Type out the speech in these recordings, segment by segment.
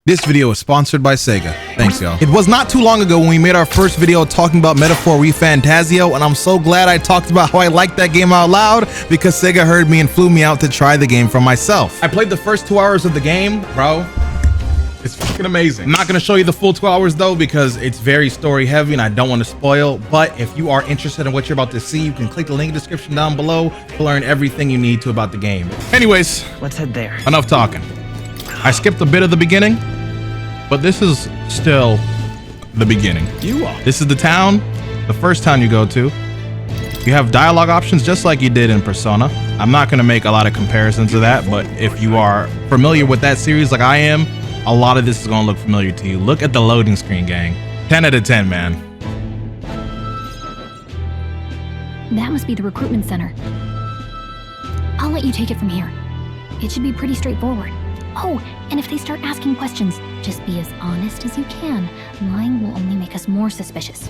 This video is sponsored by Sega. Thanks, y'all. It was not too long ago when we made our first video talking about Metaphor ReFantazio, and I'm so glad I talked about how I liked that game out loud because Sega heard me and flew me out to try the game for myself. I played the first 2 hours of the game, bro. It's fucking amazing. I'm not gonna show you the full 2 hours though because it's very story heavy and I don't want to spoil, but if you are interested in what you're about to see, you can click the link in the description down below to learn everything you need to about the game. Anyways, let's head there. Enough talking. I skipped a bit of the beginning, but this is still the beginning. This is the town, the first town you go to. You have dialogue options just like you did in Persona. I'm not gonna make a lot of comparisons to that, but if you are familiar with that series like I am, a lot of this is gonna look familiar to you. Look at the loading screen, gang. 10 out of 10, man. That must be the recruitment center. I'll let you take it from here. It should be pretty straightforward. Oh, and if they start asking questions, just be as honest as you can. Lying will only make us more suspicious.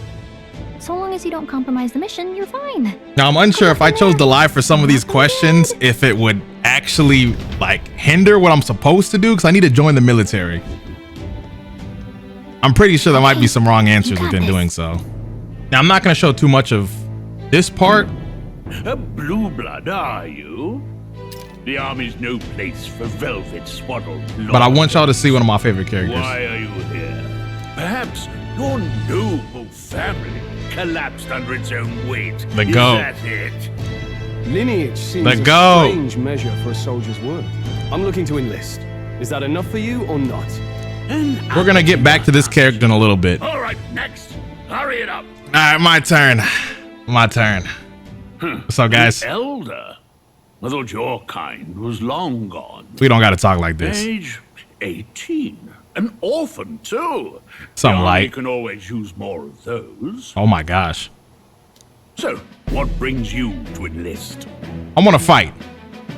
So long as you don't compromise the mission, you're fine. Now, I'm unsure if I chose to lie for some of these questions, if it would actually like hinder what I'm supposed to do, because I need to join the military. I'm pretty sure there might be some wrong answers within doing so. Now, I'm not going to show too much of this part. A blue blood, are you? The army's no place for velvet swaddled lords. But I want y'all to see one of my favorite characters. Why are you here? Perhaps your noble family collapsed under its own weight. The goat. Is that it? Lineage seems The a goat. strange measure for a soldier's worth. I'm looking to enlist. Is that enough for you or not? We're gonna get back to this character in a little bit. All right, next. Hurry it up. All right, my turn. My turn. What's up, guys? The elder. I thought your kind was long gone. We don't gotta talk like this. Age 18. An orphan, too. Something The army like. can always use more of those. Oh my gosh. So, what brings you to enlist? I want to fight.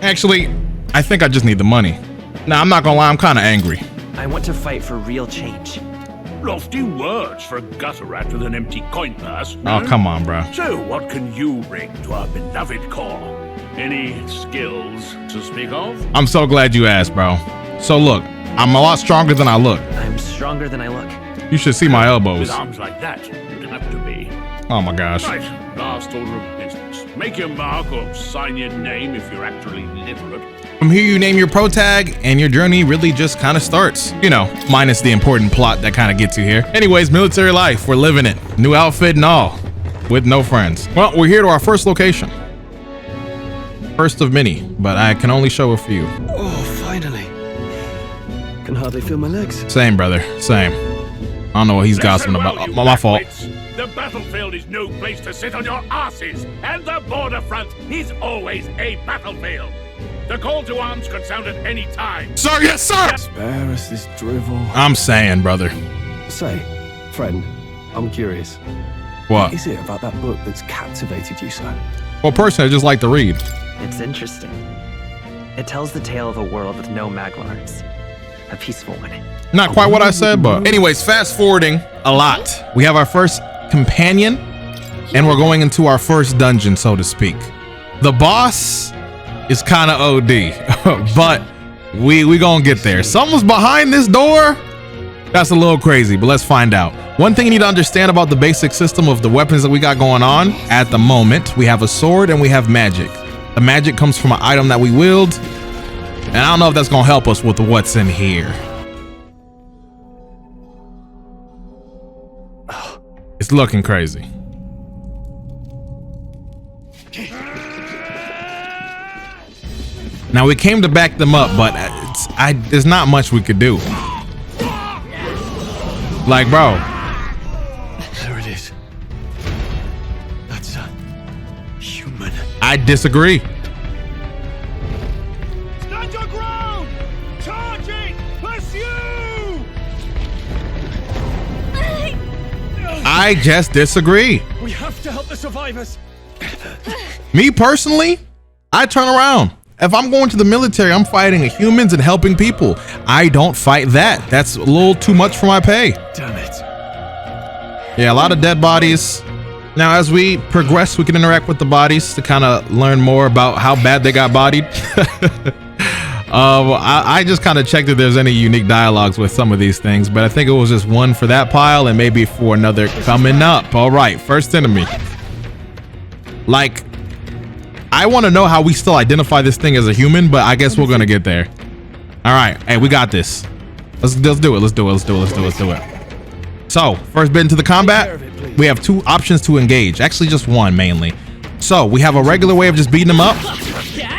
Actually, I think I just need the money. Now, I'm not gonna lie, I'm kind of angry. I want to fight for real change. Lofty words for a gutter rat with an empty coin purse. Oh, come on, bro. So, what can you bring to our beloved corps? Any skills to speak of? I'm so glad you asked, bro. So look, I'm a lot stronger than I look. I'm stronger than I look. You should see my elbows. With arms like that, you'd have to be. Oh my gosh. Right, last order of business. Make your mark or sign your name if you're actually literate. From here, you name your pro tag, and your journey really just kind of starts. You know, minus the important plot that kind of gets you here. Anyways, military life, we're living it. New outfit and all, with no friends. Well, we're here to our first location. First of many, but I can only show a few. Oh, finally. Can hardly feel my legs. Same, brother, same. I don't know what he's gossiping about. You My fault. backwits. The battlefield is no place to sit on your asses, and the border front is always a battlefield. The call to arms could sound at any time. Sir, yes, sir! Spare us this drivel. I'm saying, brother. Say, friend, I'm curious. What? Is it about that book that's captivated you so? Well, personally, I just like to read. It's interesting. It tells the tale of a world with no Maglars. A peaceful one. Not quite what I said, but anyways, fast forwarding a lot. We have our first companion, and we're going into our first dungeon, so to speak. The boss is kind of OD, but we gonna get there. Someone's behind this door. That's a little crazy, but let's find out. One thing you need to understand about the basic system of the weapons that we got going on at the moment, we have a sword and we have magic. The magic comes from an item that we wield, and I don't know if that's gonna help us with what's in here. It's looking crazy. Now we came to back them up, but there's not much we could do. Like, bro. There it is. That's a human. I disagree. Stand your ground! Charging! Pursue! I just disagree. We have to help the survivors. Me personally, I turn around. If I'm going to the military, I'm fighting humans and helping people. I don't fight that. That's a little too much for my pay. Damn it. Yeah, a lot of dead bodies. Now, as we progress, we can interact with the bodies to kind of learn more about how bad they got bodied. I just kind of checked if there's any unique dialogues with some of these things, but I think it was just one for that pile and maybe for another coming up. All right, first enemy. Like, I want to know how we still identify this thing as a human, but I guess we're gonna get there. All right, hey, we got this. Let's do it. Let's do it. So, first bit into the combat, we have two options to engage. Actually, just one mainly. So, we have a regular way of just beating them up.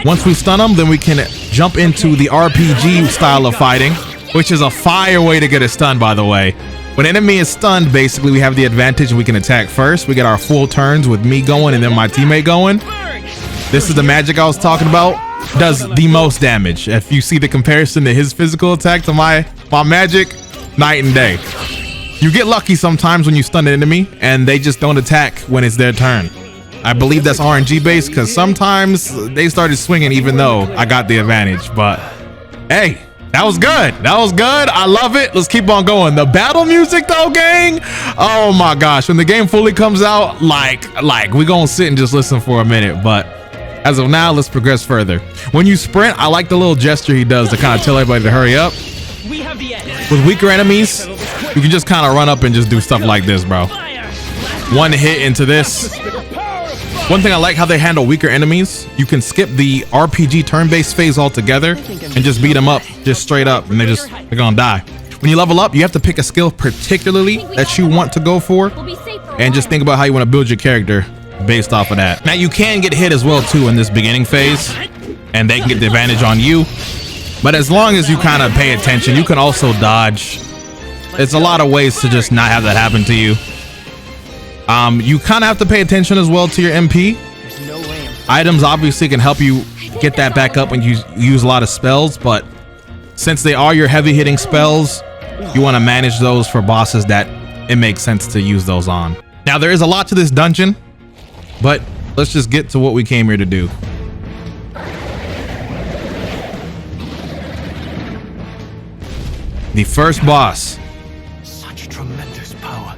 Once we stun them, then we can jump into the RPG style of fighting, which is a fire way to get a stun, by the way. When an enemy is stunned, basically, we have the advantage and we can attack first. We get our full turns with me going and then my teammate going. This is the magic I was talking about. Does the most damage. If you see the comparison to his physical attack to my magic, night and day. You get lucky sometimes when you stun an enemy and they just don't attack when it's their turn. I believe that's RNG based because sometimes they started swinging even though I got the advantage. But hey, that was good. I love it. Let's keep on going. The battle music though, gang. Oh my gosh. When the game fully comes out, like we're gonna sit and just listen for a minute. But as of now, let's progress further. When you sprint, I like the little gesture he does to kind of tell everybody to hurry up. With weaker enemies, you can just kind of run up and just do stuff like this, bro. One hit into this. One thing I like how they handle weaker enemies. You can skip the RPG turn-based phase altogether and just beat them up, just straight up, and they're gonna die. When you level up, you have to pick a skill particularly that you want to go for, and just think about how you want to build your character based off of that. Now you can get hit as well too in this beginning phase, and they can get the advantage on you. But as long as you kind of pay attention, you can also dodge. There's a lot of ways to just not have that happen to you. You kind of have to pay attention as well to your MP. Items obviously can help you get that back up when you use a lot of spells, but since they are your heavy hitting spells, you want to manage those for bosses that it makes sense to use those on. Now there is a lot to this dungeon, but let's just get to what we came here to do. The first boss. Such tremendous power.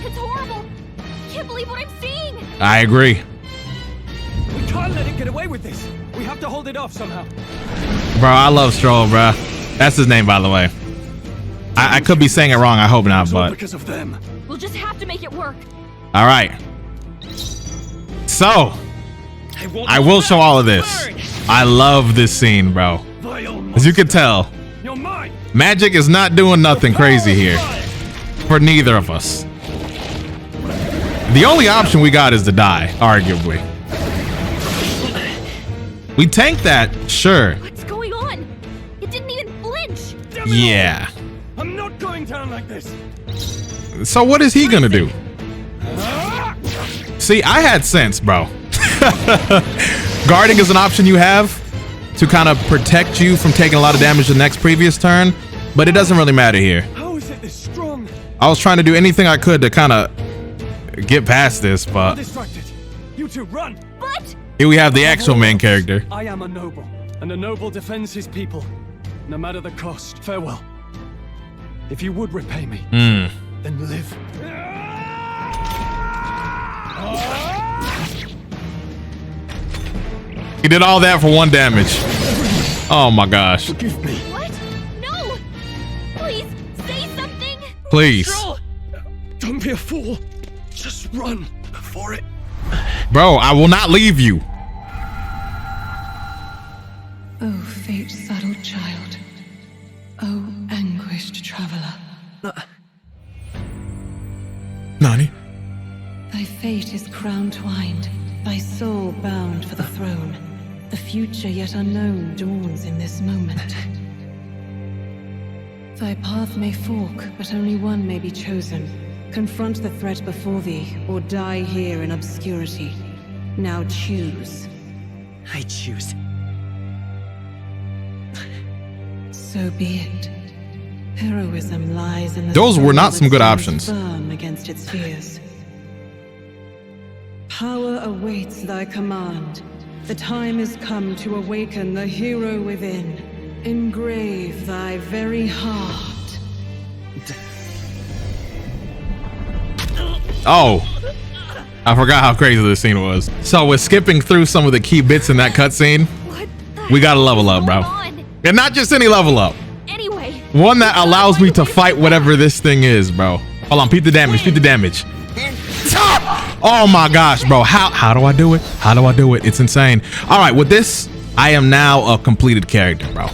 It's horrible. I can't believe what I'm seeing. I agree. We can't let it get away with this. We have to hold it off somehow. Bro, I love Stroll, bro. That's his name, by the way. I could be saying it wrong. I hope not, but because of them. We'll just have to make it work. all right. So I will show all of this. I love this scene, bro. As you can tell, You're mine. magic is not doing nothing crazy here for neither of us. The only option we got is to die, arguably. We tanked that, sure. What's going on? It didn't even flinch. Yeah. I'm not going down like this. So what is he gonna do? See, I had sense, bro. Guarding is an option you have to kind of protect you from taking a lot of damage the next previous turn, but it doesn't really matter here. How is it this strong? I was trying to do anything I could to kind of get past this, but Distracted. You two run. But here we have the actual main character. I am a noble, and a noble defends his people, no matter the cost. Farewell. If you would repay me, then live. He did all that for 1 damage. Oh my gosh. Forgive me. what? No. Please say something. Please. Don't be a fool. Just run before it. Bro, I will not leave you. Oh, fate-saddled child. Oh, anguished traveler. Nani? Thy fate is crown-twined, thy soul bound for the throne. The future yet unknown dawns in this moment. Thy path may fork, but only one may be chosen. Confront the threat before thee, or die here in obscurity. Now choose. I choose. So be it. Heroism lies in the Those were soul not that some good stands options. Firm against its fears. Power awaits thy command. The time is come to awaken the hero within. Engrave thy very heart. Oh, I forgot how crazy this scene was. So we're skipping through some of the key bits in that cutscene. What the We gotta heck level is up, bro. going on? And not just any level up. Anyway. One that allows me to fight whatever this thing is, bro. Hold on, peep the damage, peep the damage. Oh my gosh, bro. How do I do it? How do I do it? It's insane. All right, with this, I am now a completed character, bro.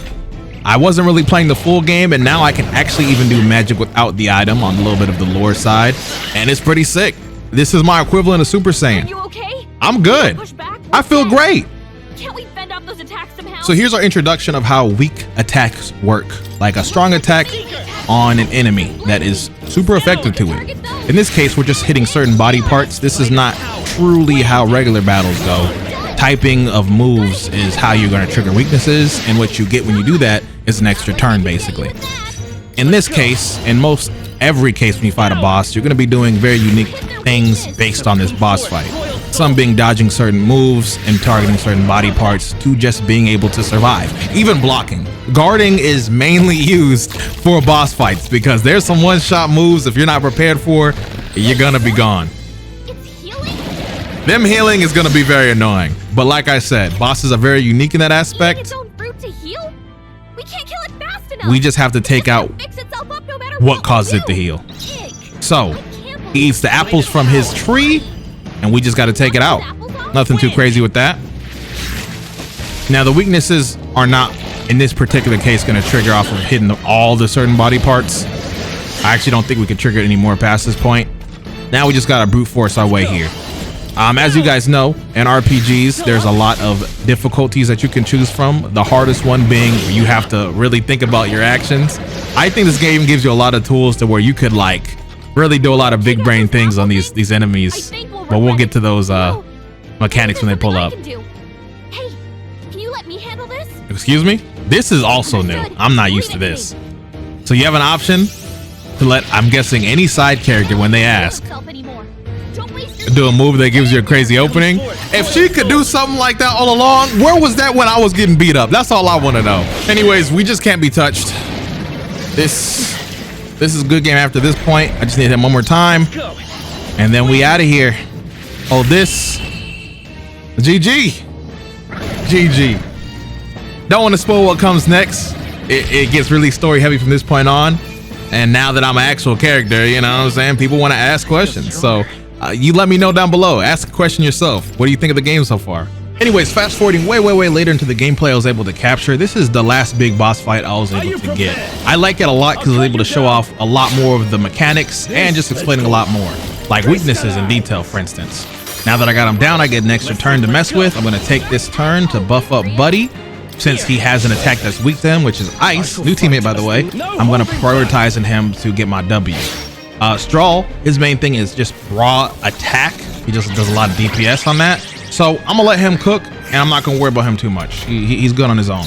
I wasn't really playing the full game, and now I can actually even do magic without the item on a little bit of the lore side, and it's pretty sick. This is my equivalent of Super Saiyan. Are you okay? I'm good. I feel great. Can't we fend off those attacks somehow? So here's our introduction of how weak attacks work. Like a strong attack on an enemy that is super effective to it. In this case, we're just hitting certain body parts. This is not truly how regular battles go. Typing of moves is how you're going to trigger weaknesses, and what you get when you do that is an extra turn, basically. In this case, in most every case when you fight a boss, you're going to be doing very unique things based on this boss fight. Some being dodging certain moves and targeting certain body parts, to just being able to survive. Even blocking. Guarding is mainly used for boss fights because there's some one-shot moves if you're not prepared for, you're gonna be gone. Them healing is gonna be very annoying. But like I said, bosses are very unique in that aspect. We just have to take out what causes it to heal. So, he eats the apples from his tree, and we just got to take it out. Nothing too crazy with that. Now, the weaknesses are not, in this particular case, going to trigger off of hitting all the certain body parts. I actually don't think we can trigger it anymore past this point. Now we just got to brute force our way here. As you guys know, in RPGs, there's a lot of difficulties that you can choose from. The hardest one being you have to really think about your actions. I think this game gives you a lot of tools to where you could like really do a lot of big brain things on these enemies. But we'll get to those mechanics when they pull up. Hey, can you let me handle this? Excuse me? This is also new. I'm not used to this. So you have an option to let, I'm guessing, any side character when they ask, do a move that gives you a crazy opening. If she could do something like that all along, where was that when I was getting beat up? That's all I want to know. Anyways, we just can't be touched. This is a good game after this point. I just need him one more time, and then we out of here. Oh, this GG. Don't want to spoil what comes next. It gets really story heavy from this point on, and now that I'm an actual character, you know what I'm saying, people want to ask questions. So you let me know down below. Ask a question yourself. What do you think of the game so far? Anyways, fast forwarding way later into the gameplay I was able to capture. This is the last big boss fight I was able to get. I like it a lot because I was able to show off a lot more of the mechanics and just explaining a lot more, like weaknesses in detail, for instance. Now that I got him down, I get an extra turn to mess with. I'm going to take this turn to buff up Buddy, since he has an attack that's weak to him, which is Ice. New teammate, by the way. I'm going to prioritize him to get my W. Straw, his main thing is just raw attack. He just does a lot of DPS on that. So I'm gonna let him cook, and I'm not gonna worry about him too much. He's good on his own.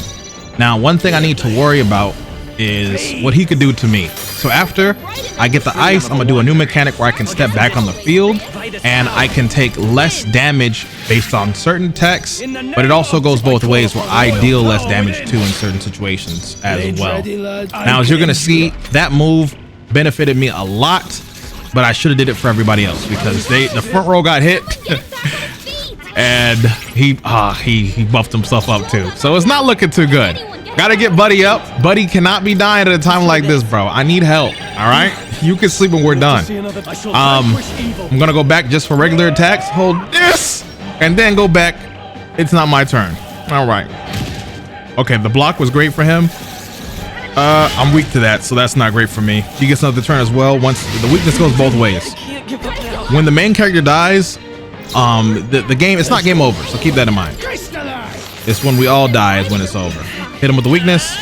Now, one thing I need to worry about is what he could do to me. So after I get the ice, I'm gonna do a new mechanic where I can step back on the field, and I can take less damage based on certain attacks, but it also goes both ways where I deal less damage too in certain situations as well. Now, as you're gonna see, that move benefited me a lot, but I should have did it for everybody else because the front row got hit and he buffed himself up too. So it's not looking too good. Gotta get Buddy up. Buddy cannot be dying at a time like this, bro. I need help. All right, you can sleep when we're done. I'm gonna go back just for regular attacks. Hold this and then go back. It's not my turn. All right. Okay, the block was great for him. I'm weak to that, so that's not great for me. He gets another turn as well. Once the weakness goes both ways. When the main character dies, the game, it's not game over, so keep that in mind. It's when we all die is when it's over. Hit him with the weakness,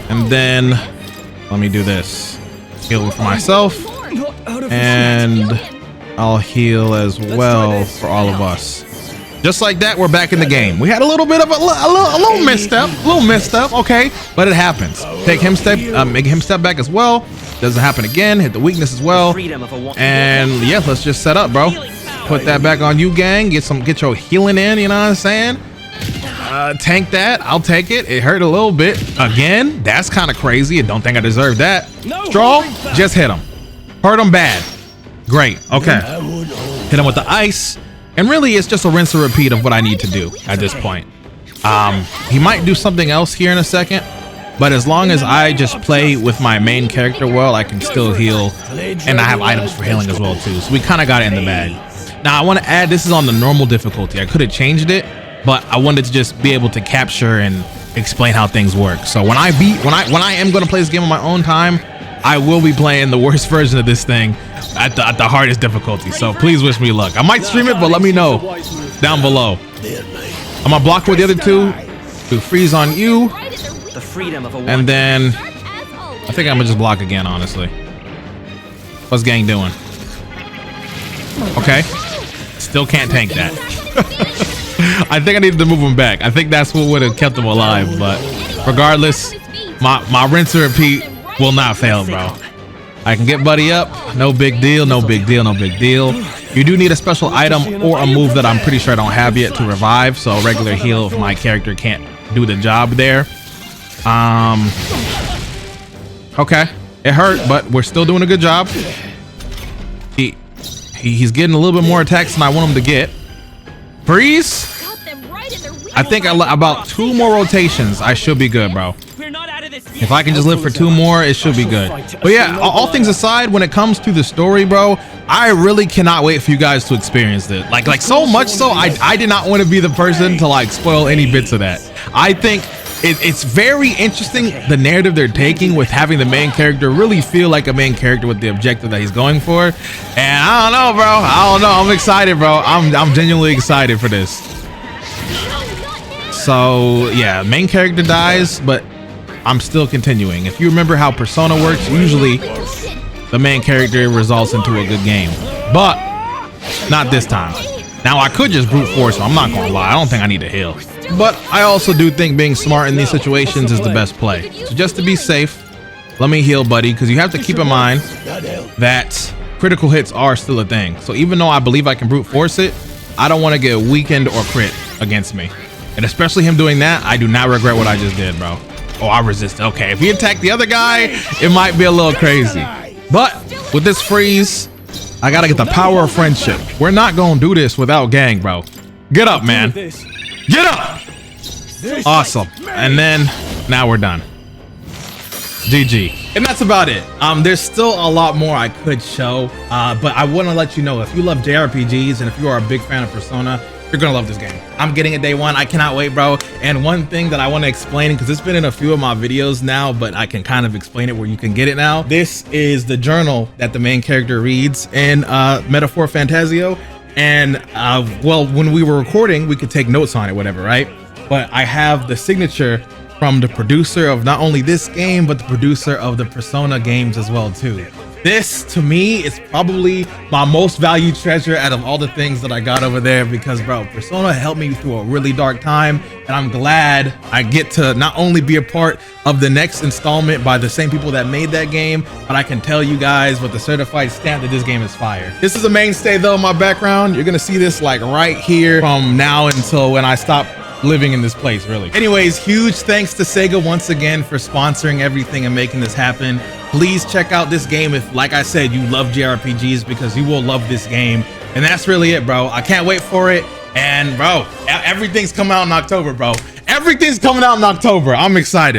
and then let me do this. Heal for myself, and I'll heal as well for all of us. Just like that, we're back in the game. We had a little bit of a little misstep, okay, but it happens. Take him make him step back as well. Doesn't happen again. Hit the weakness as well, and yeah, let's just set up, bro. Put that back on you, gang. Get your healing in. You know what I'm saying? Tank that. I'll take it. It hurt a little bit again. That's kind of crazy. I don't think I deserve that. Straw, just hit him. Hurt him bad. Great. Okay. Hit him with the ice. And really, it's just a rinse and repeat of what I need to do at this point. He might do something else here in a second, but as long as I just play with my main character well, I can still heal, and I have items for healing as well too. So we kind of got it in the bag. Now I want to add, this is on the normal difficulty. I could have changed it, but I wanted to just be able to capture and explain how things work. So when I am going to play this game on my own time, I will be playing the worst version of this thing at the hardest difficulty. So please wish me luck. I might stream it, but let me know down below. I'm gonna block with the other two, do freeze on you, The freedom of a and then I think I'm gonna just block again, honestly. What's gang doing? Okay, still can't tank that. I think I needed to move him back. I think that's what would have kept him alive, but regardless, my rinse and repeat will not fail, bro. I can get buddy up, no big deal, no big deal, no big deal. You do need a special item or a move that I'm pretty sure I don't have yet to revive, so a regular heal if my character can't do the job there. Okay, it hurt, but we're still doing a good job. He's getting a little bit more attacks than I want him to get. Freeze. I think about 2 more rotations, I should be good, bro. If I can just live for 2 more, it should be good. But yeah, all things aside, when it comes to the story, bro, I really cannot wait for you guys to experience it. Like so much so, I did not want to be the person to like spoil any bits of that. I think it's very interesting, the narrative they're taking with having the main character really feel like a main character with the objective that he's going for. And I don't know, bro. I don't know. I'm excited, bro. I'm genuinely excited for this. So yeah, main character dies, but I'm still continuing. If you remember how Persona works, usually the main character results into a good game, but not this time. Now I could just brute force him, I'm not gonna lie. I don't think I need to heal, but I also do think being smart in these situations is the best play. So just to be safe, let me heal buddy, because you have to keep in mind that critical hits are still a thing. So even though I believe I can brute force it, I don't want to get weakened or crit against me, and especially him doing that. I do not regret what I just did, bro. Oh, I resisted. Okay, if he attacked the other guy, it might be a little crazy. But with this freeze, I gotta get the power of friendship. We're not gonna do this without gang, bro. Get up, man. Get up. Awesome. And then now we're done. GG. And that's about it. There's still a lot more I could show, but I want to let you know, if you love JRPGs and if you are a big fan of Persona, you're gonna love this game. I'm getting it day one. I cannot wait, bro. And one thing that I want to explain, because it's been in a few of my videos now, but I can kind of explain it where you can get it now. This is the journal that the main character reads in ReFantazio. And well, when we were recording, we could take notes on it, whatever, right? But I have the signature from the producer of not only this game, but the producer of the Persona games as well too. This, to me, is probably my most valued treasure out of all the things that I got over there, because, bro, Persona helped me through a really dark time, and I'm glad I get to not only be a part of the next installment by the same people that made that game, but I can tell you guys with the certified stamp that this game is fire. This is a mainstay, though, in my background. You're gonna see this, like, right here from now until when I stop living in this place, really. Anyways, huge thanks to Sega once again for sponsoring everything and making this happen. Please check out this game if, like I said, you love JRPGs, because you will love this game. And that's really it, bro. I can't wait for it. And bro, everything's coming out in October, bro. Everything's coming out in October. I'm excited.